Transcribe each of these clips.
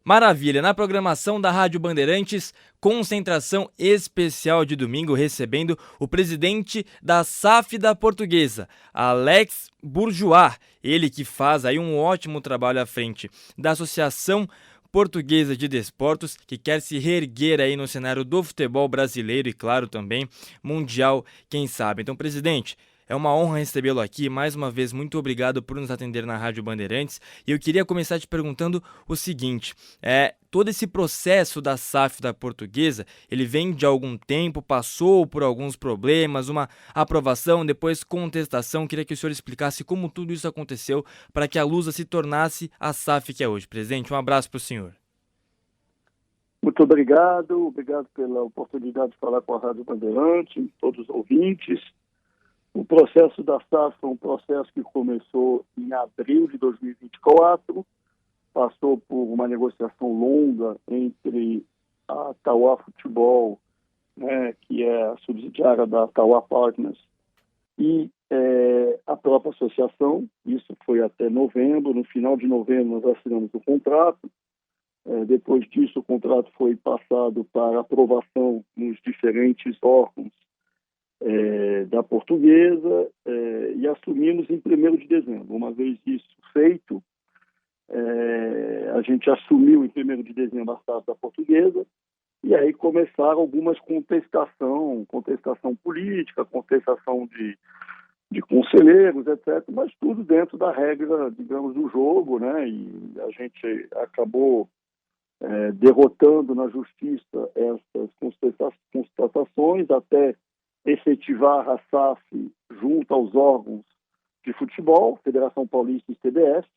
Maravilha, na programação da Rádio Bandeirantes, concentração especial de domingo recebendo o presidente da SAF da Portuguesa, Alex Bourgeois, ele que faz aí um ótimo trabalho à frente da Associação Portuguesa de Desportos, que quer se reerguer aí no cenário do futebol brasileiro e, claro, também mundial, quem sabe. Então, presidente, é uma honra recebê-lo aqui. Mais uma vez, muito obrigado por nos atender na Rádio Bandeirantes. E eu queria começar te perguntando o seguinte: todo esse processo da SAF da Portuguesa, ele vem de algum tempo, passou por alguns problemas, uma aprovação, depois contestação. Queria que o senhor explicasse como tudo isso aconteceu para que a Lusa se tornasse a SAF que é hoje. Presidente, um abraço para o senhor. Muito obrigado pela oportunidade de falar com a Rádio Bandeirante, todos os ouvintes. O processo da SAF foi um processo que começou em abril de 2024, passou por uma negociação longa entre a Tauá Futebol, né, que é a subsidiária da Tauá Partners, e a própria associação. Isso foi até novembro. No final de novembro nós assinamos o contrato. Depois disso o contrato foi passado para aprovação nos diferentes órgãos da Portuguesa e assumimos em 1º de dezembro. Uma vez isso feito, a gente assumiu em 1º de dezembro a SAF da Portuguesa, e aí começaram algumas contestação política, contestação de conselheiros, etc., mas tudo dentro da regra, digamos, do jogo, né? E a gente acabou derrotando na justiça essas constatações até efetivar a SAF junto aos órgãos de futebol, Federação Paulista e CBF,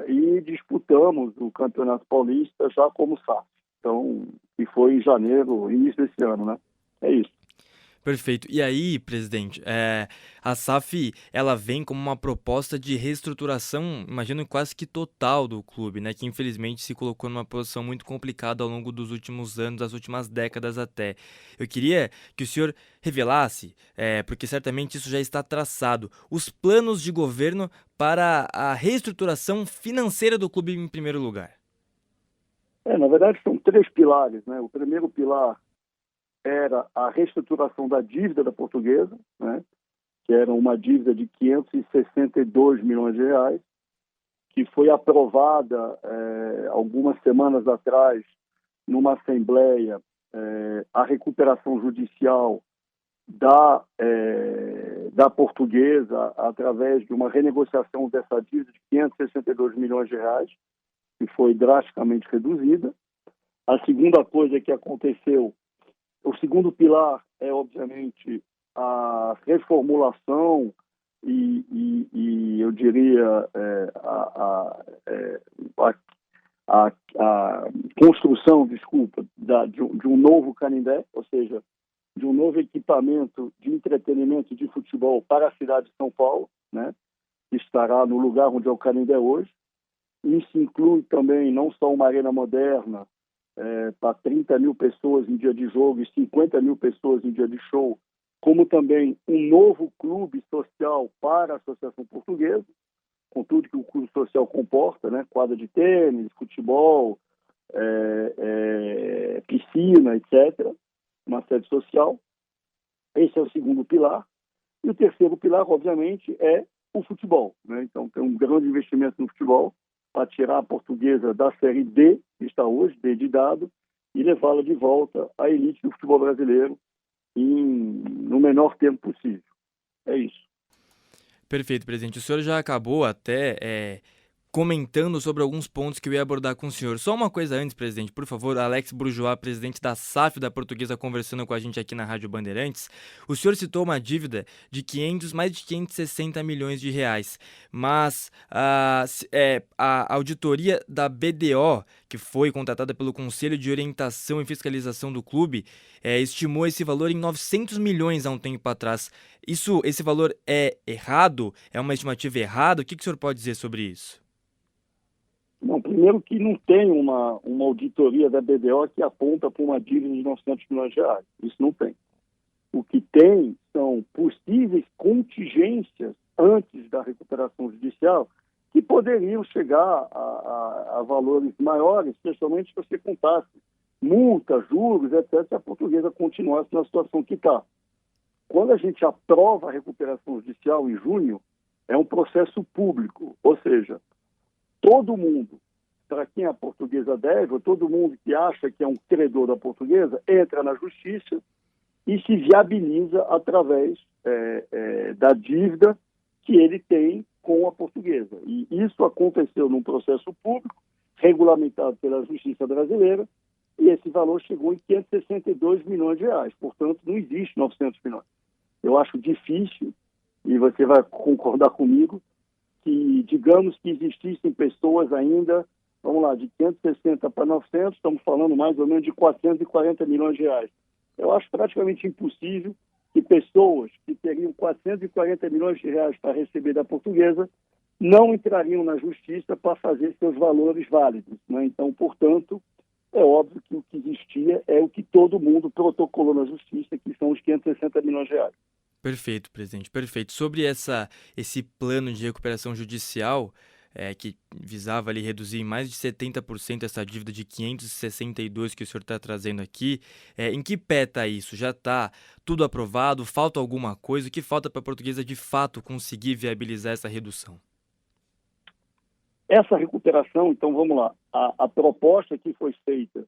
e disputamos o Campeonato Paulista já como SAF. Então, que foi em janeiro, início desse ano, né? É isso. Perfeito. E aí, presidente, a SAF, ela vem como uma proposta de reestruturação, imagino quase que total do clube, né? Que infelizmente se colocou numa posição muito complicada ao longo dos últimos anos, das últimas décadas até. Eu queria que o senhor revelasse, porque certamente isso já está traçado, os planos de governo para a reestruturação financeira do clube em primeiro lugar. Na verdade, são 3 pilares, né? O primeiro pilar era a reestruturação da dívida da Portuguesa, né, que era uma dívida de 562 milhões de reais, que foi aprovada algumas semanas atrás numa assembleia, a recuperação judicial da Portuguesa através de uma renegociação dessa dívida de 562 milhões de reais, que foi drasticamente reduzida. A segunda coisa que aconteceu, o segundo pilar é, obviamente, a reformulação e eu diria, a construção, de um novo Canindé, ou seja, de um novo equipamento de entretenimento de futebol para a cidade de São Paulo, né, que estará no lugar onde é o Canindé hoje. Isso inclui também não só uma arena moderna, para 30 mil pessoas em dia de jogo e 50 mil pessoas em dia de show, como também um novo clube social para a Associação Portuguesa, com tudo que o clube social comporta, né? Quadra de tênis, futebol, piscina, etc., uma sede social. Esse é o segundo pilar. E o terceiro pilar, obviamente, é o futebol, né? Então, tem um grande investimento no futebol, para tirar a Portuguesa da Série D, que está hoje, D de dado, e levá-la de volta à elite do futebol brasileiro no menor tempo possível. É isso. Perfeito, presidente. O senhor já acabou até comentando sobre alguns pontos que eu ia abordar com o senhor. Só uma coisa antes, presidente, por favor, Alex Bourgeois, presidente da SAF da Portuguesa, conversando com a gente aqui na Rádio Bandeirantes. O senhor citou uma dívida de mais de 560 milhões de reais, mas a auditoria da BDO, que foi contratada pelo Conselho de Orientação e Fiscalização do clube, estimou esse valor em 900 milhões há um tempo atrás. Esse valor é errado? É uma estimativa errada? O que o senhor pode dizer sobre isso? Não, primeiro que não tem uma auditoria da BDO que aponta para uma dívida de 900 milhões de reais. Isso não tem. O que tem são possíveis contingências antes da recuperação judicial que poderiam chegar a valores maiores, especialmente se você contasse multa, juros, etc., se a Portuguesa continuasse na situação que está. Quando a gente aprova a recuperação judicial em junho, é um processo público, ou seja, todo mundo, para quem a Portuguesa deve, ou todo mundo que acha que é um credor da Portuguesa, entra na justiça e se viabiliza através da dívida que ele tem com a Portuguesa. E isso aconteceu num processo público, regulamentado pela Justiça Brasileira, e esse valor chegou em 562 milhões de reais. Portanto, não existe 900 milhões. Eu acho difícil, e você vai concordar comigo, que digamos que existissem pessoas ainda, vamos lá, de 560 para 900, estamos falando mais ou menos de 440 milhões de reais. Eu acho praticamente impossível que pessoas que teriam 440 milhões de reais para receber da Portuguesa não entrariam na justiça para fazer seus valores válidos, né? Então, portanto, é óbvio que o que existia é o que todo mundo protocolou na justiça, que são os 560 milhões de reais. Perfeito, presidente, perfeito. Sobre esse plano de recuperação judicial, que visava ali reduzir em mais de 70% essa dívida de 562 que o senhor está trazendo aqui, em que pé está isso? Já está tudo aprovado? Falta alguma coisa? O que falta para a Portuguesa de fato conseguir viabilizar essa redução? Essa recuperação, então vamos lá, a proposta que foi feita,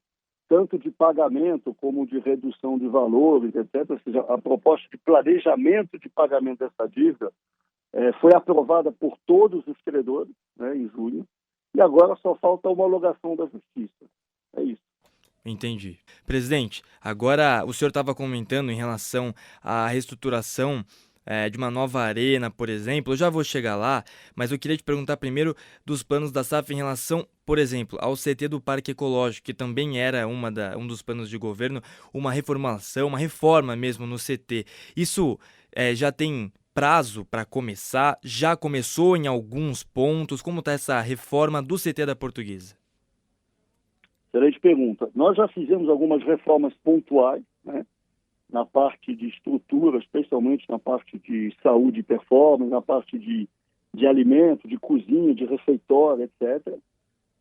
tanto de pagamento como de redução de valores, etc., ou seja, a proposta de planejamento de pagamento dessa dívida, foi aprovada por todos os credores, né, em junho, e agora só falta a homologação da justiça. É isso. Entendi. Presidente, agora o senhor estava comentando em relação à reestruturação de uma nova arena, por exemplo. Eu já vou chegar lá, mas eu queria te perguntar primeiro dos planos da SAF em relação, por exemplo, ao CT do Parque Ecológico, que também era um dos planos de governo, uma reformulação, uma reforma mesmo no CT. Isso já tem prazo para começar? Já começou em alguns pontos? Como está essa reforma do CT da Portuguesa? Excelente pergunta. Nós já fizemos algumas reformas pontuais, né, na parte de estrutura, especialmente na parte de saúde e performance, na parte de alimento, de cozinha, de refeitório, etc.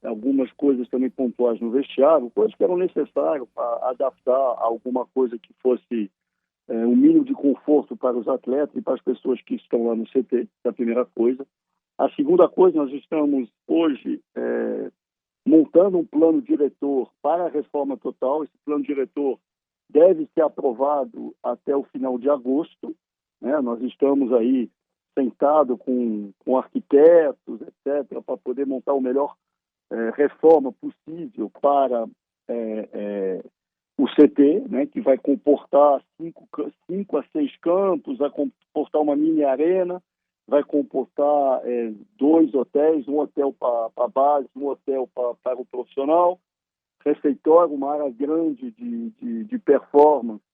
Algumas coisas também pontuais no vestiário, coisas que eram necessárias para adaptar a alguma coisa que fosse um mínimo de conforto para os atletas e para as pessoas que estão lá no CT, essa é a primeira coisa. A segunda coisa, nós estamos hoje montando um plano diretor para a reforma total. Esse plano diretor deve ser aprovado até o final de agosto, né? Nós estamos aí sentados com arquitetos, etc., para poder montar o melhor reforma possível para o CT, né, que vai comportar 5 a 6 campos, vai comportar uma mini arena, vai comportar 2 hotéis, um hotel para a base, um hotel para o profissional, refeitório, uma área grande de performance,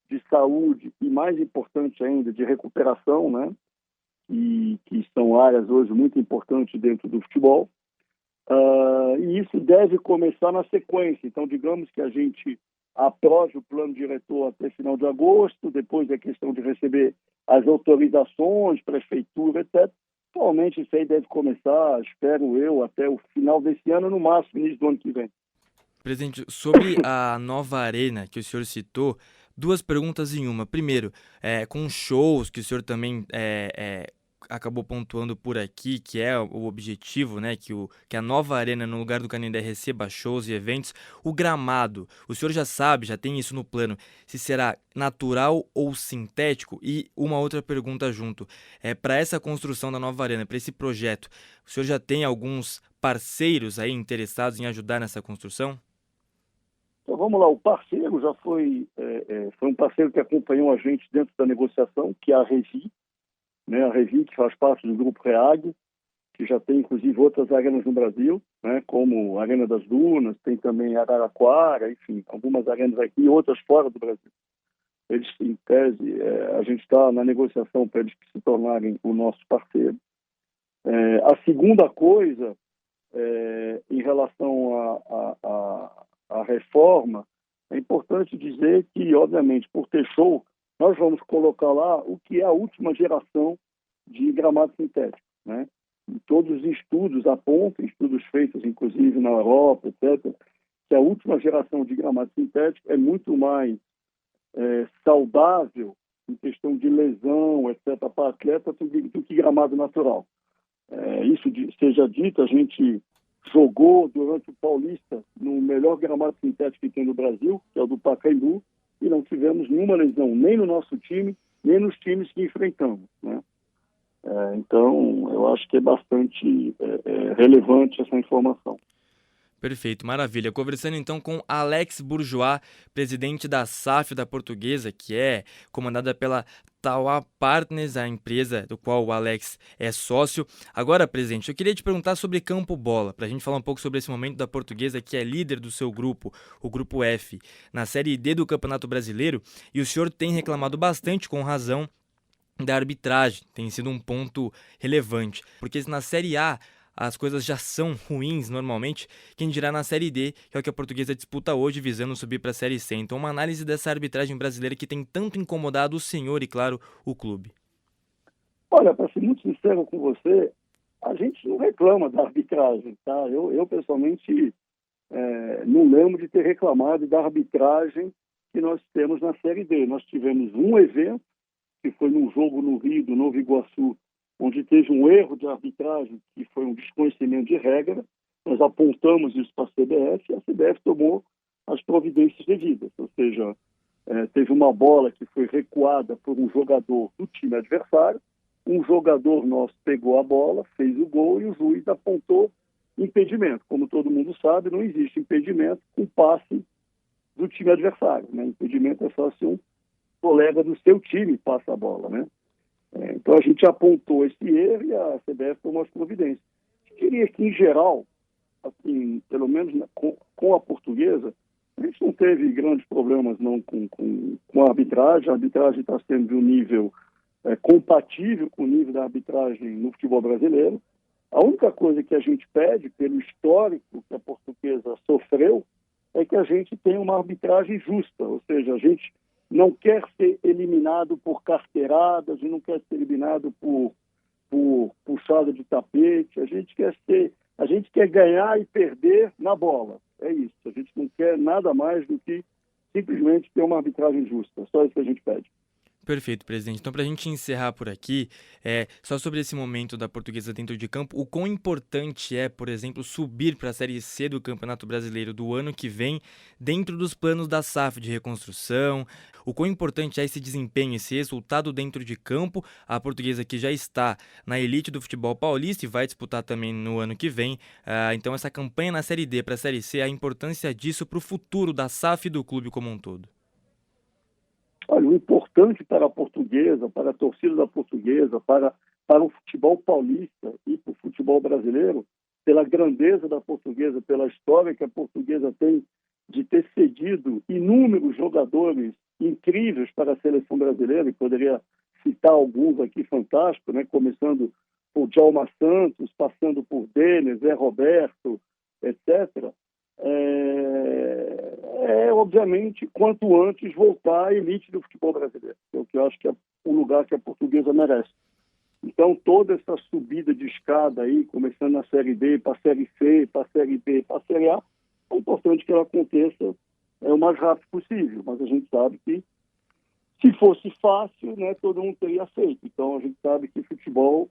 de saúde e, mais importante ainda, de recuperação, né, que são áreas hoje muito importantes dentro do futebol. E isso deve começar na sequência. Então, digamos que a gente aprove o plano diretor até final de agosto, depois é questão de receber as autorizações, prefeitura, etc. Atualmente isso aí deve começar, espero eu, até o final desse ano, no máximo, início do ano que vem. Presidente, sobre a nova arena que o senhor citou, duas perguntas em uma. Primeiro, com shows que o senhor também acabou pontuando por aqui, que é o objetivo, né, que a nova arena no lugar do Canindé receba shows e eventos. O gramado, o senhor já sabe, já tem isso no plano, se será natural ou sintético? E uma outra pergunta junto, para essa construção da nova arena, para esse projeto, o senhor já tem alguns parceiros aí interessados em ajudar nessa construção? Então, vamos lá, o parceiro já foi um parceiro que acompanhou a gente dentro da negociação, que é a Revi, né, a Revi, que faz parte do Grupo REAG, que já tem, inclusive, outras arenas no Brasil, né, como a Arena das Dunas, tem também Araraquara, enfim, algumas arenas aqui e outras fora do Brasil. Eles, em tese, a gente está na negociação para eles se tornarem o nosso parceiro. A segunda coisa, em relação à reforma, é importante dizer que, obviamente, por ter show, nós vamos colocar lá o que é a última geração de gramado sintético, né? todos os estudos apontam, estudos feitos inclusive na Europa, etc., que a última geração de gramado sintético é muito mais saudável em questão de lesão, etc., para atleta do que gramado natural. Isso seja dito, a gente jogou durante o Paulista no melhor gramado sintético que tem no Brasil, que é o do Pacaembu, e não tivemos nenhuma lesão, nem no nosso time, nem nos times que enfrentamos, né? Então, eu acho que é bastante relevante essa informação. Perfeito, maravilha. Conversando então com Alex Bourgeois, presidente da SAF da Portuguesa, que é comandada pela Tauá Partners, a empresa do qual o Alex é sócio. Agora, presidente, eu queria te perguntar sobre Campo Bola, para a gente falar um pouco sobre esse momento da Portuguesa, que é líder do seu grupo, o Grupo F, na Série D do Campeonato Brasileiro, e o senhor tem reclamado bastante, com razão, da arbitragem. Tem sido um ponto relevante, porque na Série A as coisas já são ruins normalmente, quem dirá na Série D, que é o que a Portuguesa disputa hoje, visando subir para a Série C. Então, uma análise dessa arbitragem brasileira que tem tanto incomodado o senhor e, claro, o clube. Olha, para ser muito sincero com você, a gente não reclama da arbitragem, tá? Eu pessoalmente, não lembro de ter reclamado da arbitragem que nós temos na Série D. Nós tivemos um evento, que foi num jogo no Rio, do Novo Iguaçu, onde teve um erro de arbitragem, que foi um desconhecimento de regra. Nós apontamos isso para a CBF e a CBF tomou as providências devidas. Ou seja, teve uma bola que foi recuada por um jogador do time adversário, um jogador nosso pegou a bola, fez o gol e o juiz apontou impedimento. Como todo mundo sabe, não existe impedimento com passe do time adversário, né? Impedimento é só se um colega do seu time passa a bola, né? Então a gente apontou esse erro e a CBF tomou as providências. Eu diria que, em geral, assim, pelo menos com a Portuguesa, a gente não teve grandes problemas não com a arbitragem. A arbitragem está sendo de um nível compatível com o nível da arbitragem no futebol brasileiro. A única coisa que a gente pede, pelo histórico que a Portuguesa sofreu, é que a gente tenha uma arbitragem justa, ou seja, a gente não quer ser eliminado por carteiradas, não quer ser eliminado por puxada de tapete. A gente quer ganhar e perder na bola. É isso. A gente não quer nada mais do que simplesmente ter uma arbitragem justa. Só isso que a gente pede. Perfeito, presidente. Então, para a gente encerrar por aqui, só sobre esse momento da Portuguesa dentro de campo, o quão importante é, por exemplo, subir para a Série C do Campeonato Brasileiro do ano que vem, dentro dos planos da SAF de reconstrução, o quão importante é esse desempenho, esse resultado dentro de campo, a Portuguesa que já está na elite do futebol paulista e vai disputar também no ano que vem. Então, essa campanha na Série D para a Série C, a importância disso para o futuro da SAF e do clube como um todo. Olha, o importante para a Portuguesa, para a torcida da Portuguesa, para o futebol paulista e para o futebol brasileiro, pela grandeza da Portuguesa, pela história que a Portuguesa tem de ter cedido inúmeros jogadores incríveis para a seleção brasileira, e poderia citar alguns aqui fantásticos, né? Começando por Djalma Santos, passando por Denis, Zé Roberto, etc., obviamente, quanto antes voltar à elite do futebol brasileiro, que é o que eu acho que é o lugar que a Portuguesa merece. Então, toda essa subida de escada aí, começando na Série D, para a Série C, para a Série B, para a Série A, é importante que ela aconteça o mais rápido possível, mas a gente sabe que, se fosse fácil, né, todo mundo teria feito. Então, a gente sabe que futebol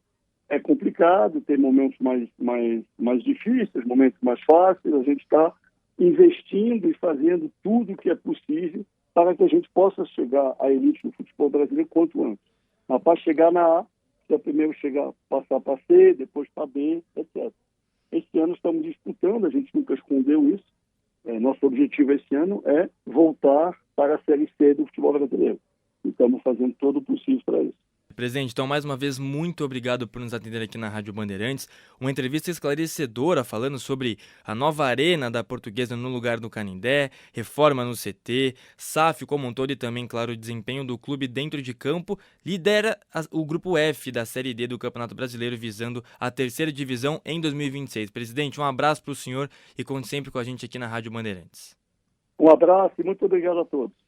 é complicado, tem momentos mais difíceis, momentos mais fáceis. A gente está investindo e fazendo tudo o que é possível para que a gente possa chegar à elite do futebol brasileiro quanto antes. Mas para chegar na A, precisa primeiro passar para C, depois para B, etc. Esse ano estamos disputando, a gente nunca escondeu isso. Nosso objetivo esse ano é voltar para a Série C do futebol brasileiro. E estamos fazendo todo o possível para isso. Presidente, então mais uma vez muito obrigado por nos atender aqui na Rádio Bandeirantes. Uma entrevista esclarecedora falando sobre a nova arena da Portuguesa no lugar do Canindé, reforma no CT, SAF como um todo e também, claro, o desempenho do clube dentro de campo. Lidera o Grupo F da Série D do Campeonato Brasileiro, visando a terceira divisão em 2026. Presidente, um abraço para o senhor e conte sempre com a gente aqui na Rádio Bandeirantes. Um abraço e muito obrigado a todos.